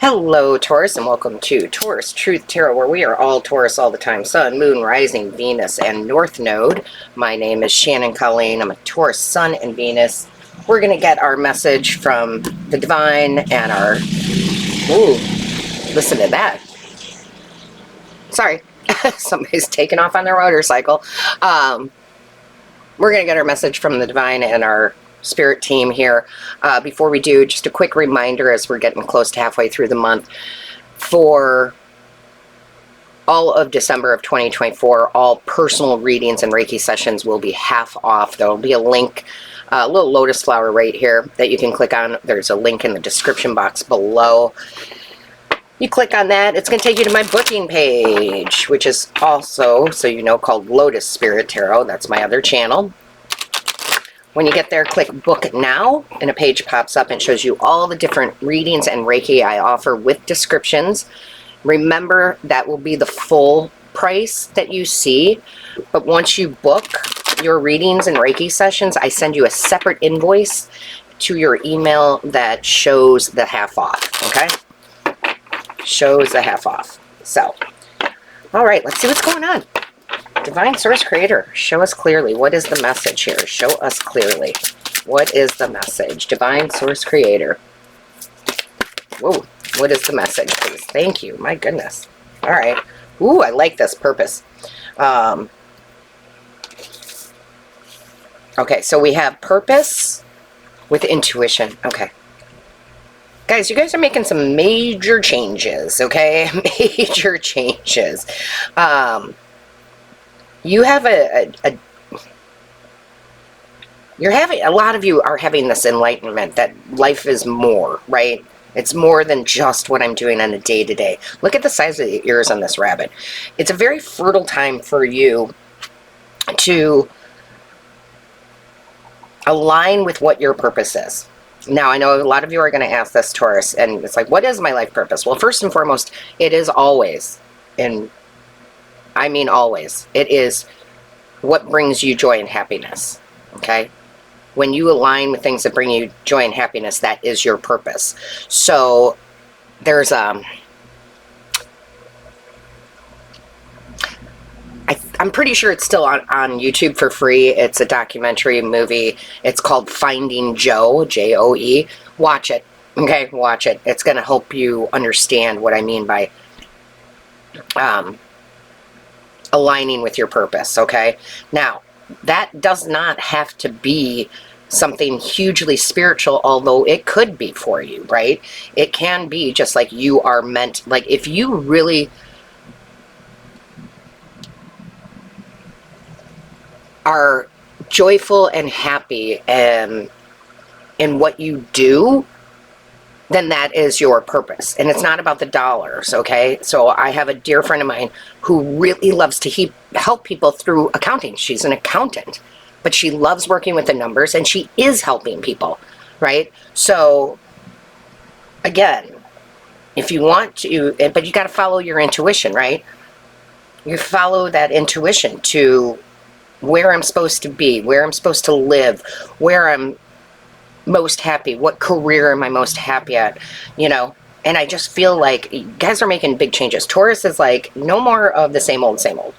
Hello, Taurus, and welcome to Taurus Truth Tarot, where we are all Taurus all the time. Sun, Moon, Rising, Venus, and North Node. My name is Shannon Colleen. I'm a Taurus Sun and Venus. We're going to get our message from the Divine and our... Ooh, listen to that. Sorry, somebody's taking off on their motorcycle. We're going to get our message from the Divine and our Spirit team here. Before we do, just a quick reminder as we're getting close to halfway through the month. For all of December of 2024, all personal readings and Reiki sessions will be half off. There will be a link, a little lotus flower right here that you can click on. There's a link in the description box below. You click on that, it's going to take you to my booking page, which is also, so you know, called Lotus Spirit Tarot. That's my other channel. When you get there, click Book Now, and a page pops up and shows you all the different readings and Reiki I offer with descriptions. Remember, that will be the full price that you see, but once you book your readings and Reiki sessions, I send you a separate invoice to your email that shows the half off, okay? Shows the half off. So, all right, let's see what's going on. Divine Source Creator, show us clearly. What is the message here? Show us clearly. What is the message? Divine Source Creator. Whoa. What is the message, please? Thank you. My goodness. All right. Ooh, I like this. Purpose. Okay, so we have purpose with intuition. Okay. Guys, you guys are making some major changes, okay? Major changes. You have a lot of you are having this enlightenment that life is more, right? It's more than just what I'm doing on a day-to-day. Look at the size of the ears on this rabbit. It's a very fertile time for you to align with what your purpose is. Now, I know a lot of you are going to ask this, Taurus, and it's like, what is my life purpose? Well, first and foremost, it is always, and I mean always, it is what brings you joy and happiness, okay? When you align with things that bring you joy and happiness, that is your purpose. So there's I'm pretty sure it's still on YouTube for free. It's a documentary movie. It's called Finding Joe, J-O-E. Watch it, okay? Watch it. It's going to help you understand what I mean by aligning with your purpose, okay? Now, that does not have to be something hugely spiritual, although it could be for you, right? It can be just like you are meant, like if you really are joyful and happy in what you do, then that is your purpose. And it's not about the dollars, okay? So I have a dear friend of mine who really loves to help people through accounting. She's an accountant, but she loves working with the numbers, and she is helping people, right? So, again, if you want to, but you got to follow your intuition, right? You follow that intuition to where I'm supposed to be, where I'm supposed to live, where I'm most happy, what career am I most happy at, you know? And I just feel like you guys are making big changes. Taurus is like, no more of the same old, same old.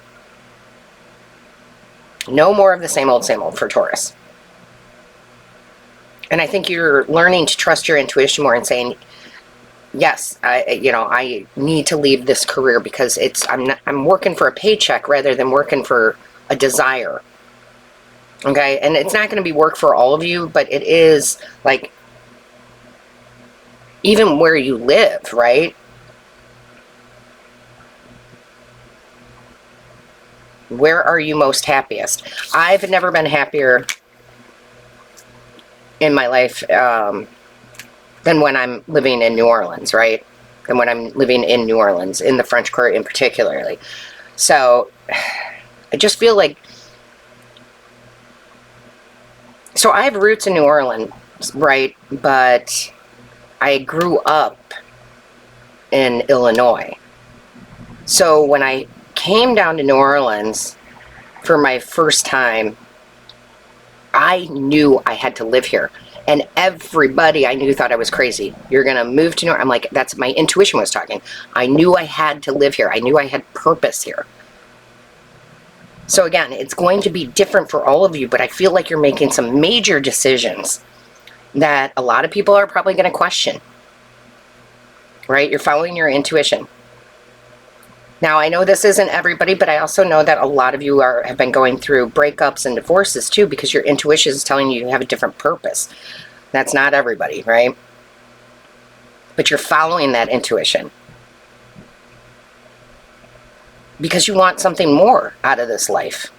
No more of the same old for Taurus. And I think you're learning to trust your intuition more and saying, yes, I need to leave this career because I'm working for a paycheck rather than working for a desire. Okay, and it's not going to be work for all of you, but it is like even where you live, right? Where are you most happiest? I've never been happier in my life than when I'm living in New Orleans, right? Than when I'm living in New Orleans, in the French Quarter in particularly. So I just feel like, so I have roots in New Orleans, right? But I grew up in Illinois. So when I came down to New Orleans for my first time, I knew I had to live here. And everybody I knew thought I was crazy. You're going to move to New York. I'm like, that's my intuition was talking. I knew I had to live here. I knew I had purpose here. So again, it's going to be different for all of you, but I feel like you're making some major decisions that a lot of people are probably going to question. Right? You're following your intuition. Now, I know this isn't everybody, but I also know that a lot of you have been going through breakups and divorces too, because your intuition is telling you have a different purpose. That's not everybody, right? But you're following that intuition because you want something more out of this life.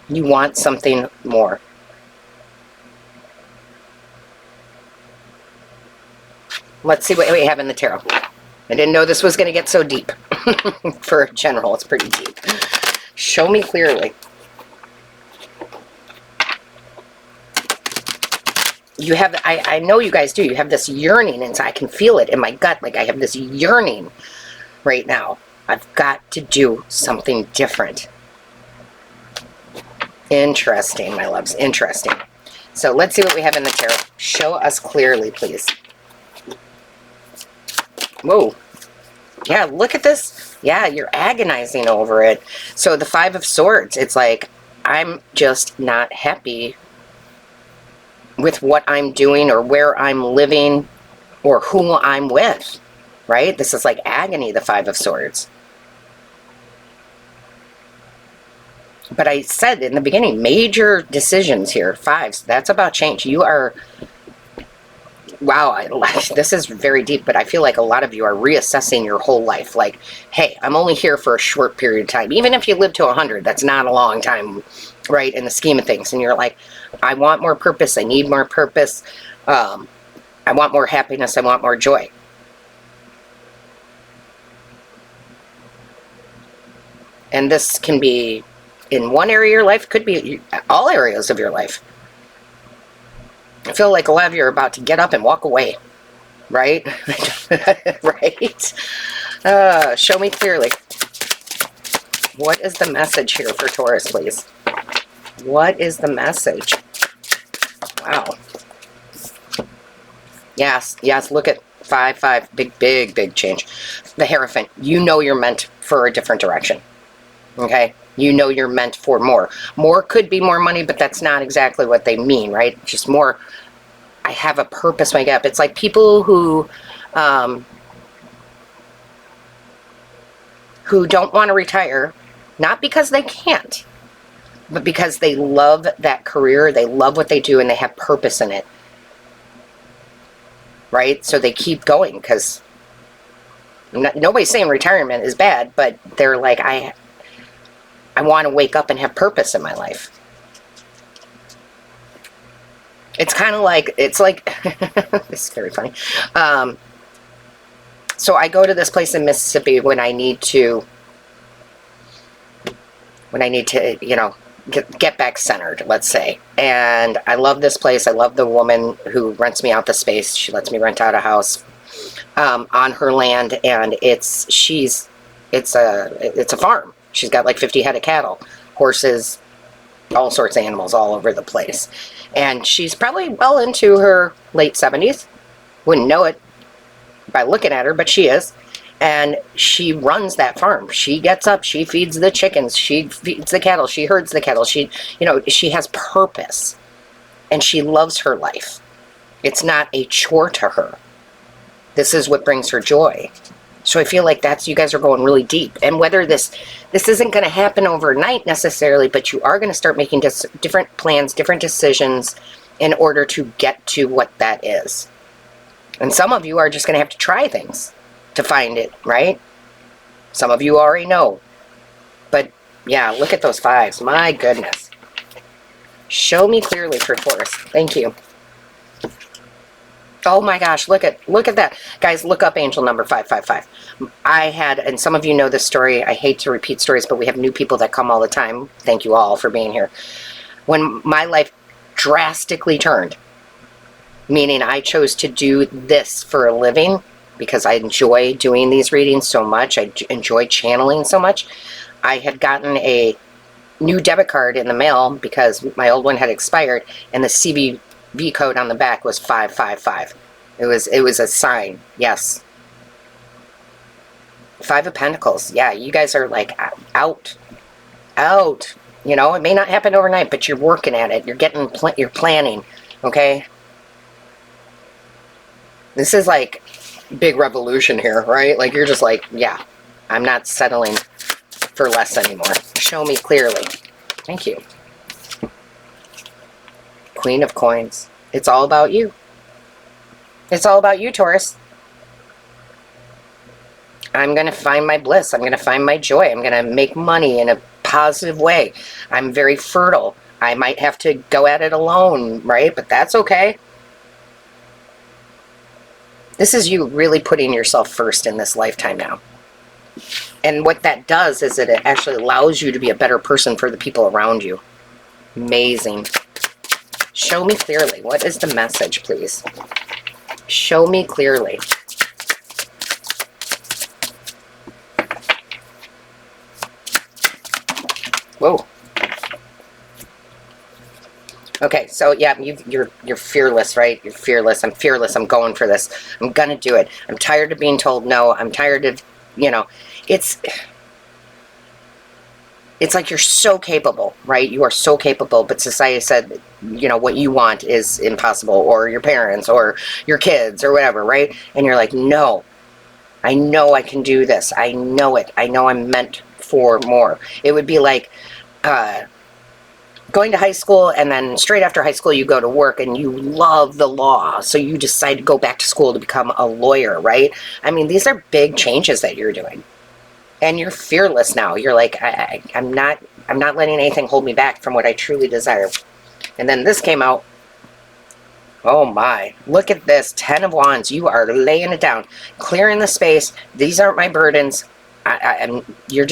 You want something more. Let's see what we have in the tarot. I didn't know this was going to get so deep. For a general, it's pretty deep. Show me clearly. You have, I know you guys do, you have this yearning inside. I can feel it in my gut. Like I have this yearning right now. I've got to do something different. Interesting, my loves. Interesting. So let's see what we have in the tarot. Show us clearly, please. Whoa. Yeah, look at this. Yeah, you're agonizing over it. So the Five of Swords, it's like, I'm just not happy with what I'm doing or where I'm living or who I'm with, right? This is like agony, the Five of Swords. But I said in the beginning, major decisions here, fives, that's about change. You are, wow, this is very deep, but I feel like a lot of you are reassessing your whole life. Like, hey, I'm only here for a short period of time. Even if you live to 100, that's not a long time, right, in the scheme of things. And you're like, I want more purpose. I need more purpose. I want more happiness. I want more joy. And this can be in one area of your life, could be all areas of your life. I feel like a lot of you are about to get up and walk away, right? Right? Show me clearly. What is the message here for Taurus, please? What is the message? Wow. Yes, yes, look at 5-5. Big change. The Hierophant. You know you're meant for a different direction. Okay? You know you're meant for more. More could be more money, but that's not exactly what they mean, right? Just more, I have a purpose when I get up. It's like people who don't want to retire, not because they can't, but because they love that career, they love what they do, and they have purpose in it. Right? So they keep going, because nobody's saying retirement is bad, but they're like, I want to wake up and have purpose in my life. It's kind of like, it's like, this is very funny. So I go to this place in Mississippi when I need to, you know, get back centered, let's say. And I love this place. I love the woman who rents me out the space. She lets me rent out a house on her land, and it's a farm. She's got like 50 head of cattle, horses, all sorts of animals all over the place. And she's probably well into her late 70s. Wouldn't know it by looking at her, but she is. And she runs that farm. She gets up, she feeds the chickens, she feeds the cattle, she herds the cattle. She, you know, she has purpose, and she loves her life. It's not a chore to her. This is what brings her joy. So I feel like you guys are going really deep. And whether this isn't going to happen overnight necessarily, but you are going to start making different plans, different decisions in order to get to what that is. And some of you are just going to have to try things to find it, right? Some of you already know. But yeah, look at those fives. My goodness. Show me clearly for Taurus. Thank you. Oh my gosh, look at that. Guys, look up angel number 555. I had, and some of you know this story, I hate to repeat stories, but we have new people that come all the time. Thank you all for being here. When my life drastically turned, meaning I chose to do this for a living because I enjoy doing these readings so much, I enjoy channeling so much, I had gotten a new debit card in the mail because my old one had expired, and the CVV code on the back was 555. It was a sign. Yes. Five of Pentacles. Yeah, you guys are like out. You know, it may not happen overnight, but you're working at it. You're planning. Okay. This is like big revolution here, right? Like you're just like, yeah, I'm not settling for less anymore. Show me clearly. Thank you. Queen of Coins. It's all about you. It's all about you, Taurus. I'm going to find my bliss. I'm going to find my joy. I'm going to make money in a positive way. I'm very fertile. I might have to go at it alone, right? But that's okay. This is you really putting yourself first in this lifetime now. And what that does is that it actually allows you to be a better person for the people around you. Amazing. Show me clearly. What is the message, please? Show me clearly. Whoa. Okay, so yeah, you're fearless, right? You're fearless. I'm fearless. I'm going for this. I'm gonna do it. I'm tired of being told no. I'm tired of, you know, it's like you're so capable, right? You are so capable, but society said, you know, what you want is impossible, or your parents, or your kids, or whatever, right? And you're like, no, I know I can do this. I know it. I know I'm meant for more. It would be like going to high school, and then straight after high school you go to work and you love the law, so you decide to go back to school to become a lawyer, right? I mean, these are big changes that you're doing, and you're fearless now. You're like, I'm not letting anything hold me back from what I truly desire. And then this came out. Oh my, look at this. 10 of Wands. You are laying it down, clearing the space. These aren't my burdens. You're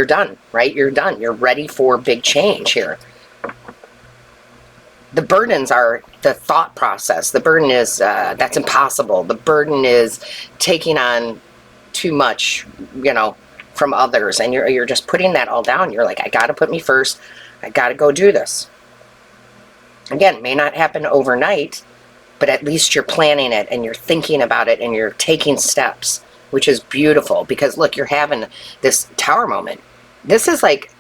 done, right? You're done. You're ready for big change here. The burdens are the thought process. The burden is, that's impossible. The burden is taking on too much, you know, from others. And you're just putting that all down. You're like, I got to put me first. I got to go do this. Again, may not happen overnight, but at least you're planning it and you're thinking about it and you're taking steps, which is beautiful because look, you're having this Tower moment. This is like,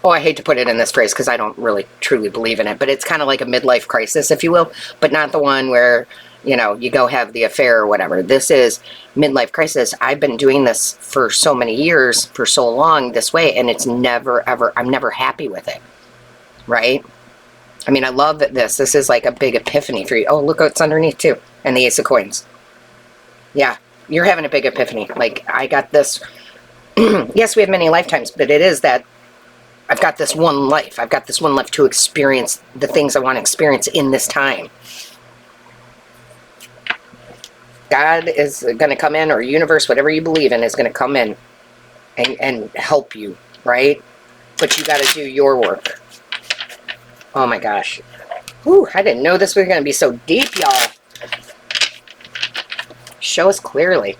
oh, I hate to put it in this phrase because I don't really truly believe in it, but it's kind of like a midlife crisis, if you will, but not the one where, you know, you go have the affair or whatever. This is midlife crisis. I've been doing this for so many years, for so long this way, and it's never, ever, I'm never happy with it, right? I mean, I love that this is like a big epiphany for you. Oh, look what's underneath too. And the Ace of Coins. Yeah, you're having a big epiphany. Like, I got this. Yes, we have many lifetimes, but it is that I've got this one life. I've got this one life to experience the things I want to experience in this time. God is going to come in, or universe, whatever you believe in, is going to come in and help you, right? But you got to do your work. Oh my gosh. Whew, I didn't know this was going to be so deep, y'all. Show us clearly.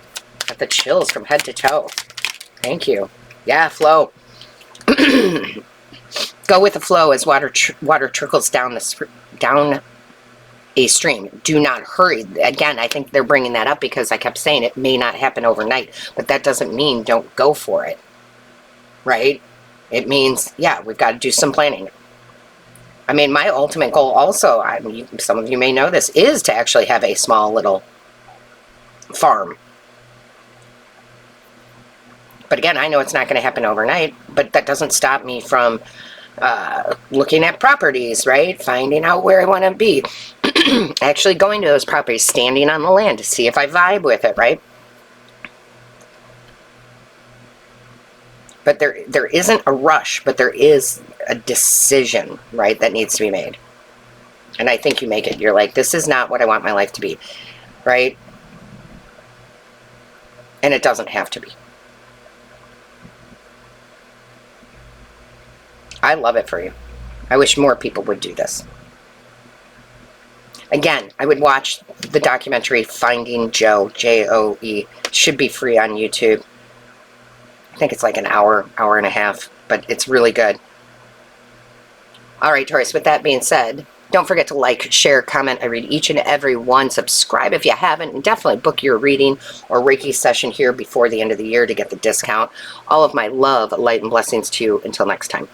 Got the chills from head to toe. Thank you. Yeah, flow. Go with the flow as water trickles down down a stream. Do not hurry. Again, I think they're bringing that up because I kept saying it may not happen overnight, but that doesn't mean don't go for it, right? It means, yeah, we've got to do some planning. I mean, my ultimate goal also, I mean, some of you may know this, is to actually have a small little farm. But again, I know it's not going to happen overnight, but that doesn't stop me from looking at properties, right? Finding out where I want to be. Actually going to those properties, standing on the land to see if I vibe with it, right? But there isn't a rush, but there is a decision, right, that needs to be made. And I think you make it. You're like, this is not what I want my life to be, right? And it doesn't have to be. I love it for you. I wish more people would do this. Again, I would watch the documentary Finding Joe, J-O-E. Should be free on YouTube. I think it's like an hour and a half. but it's really good. All right, Taurus, with that being said, don't forget to like, share, comment. I read each and every one. Subscribe if you haven't, and definitely book your reading or Reiki session here before the end of the year to get the discount. All of my love, light, and blessings to you. Until next time.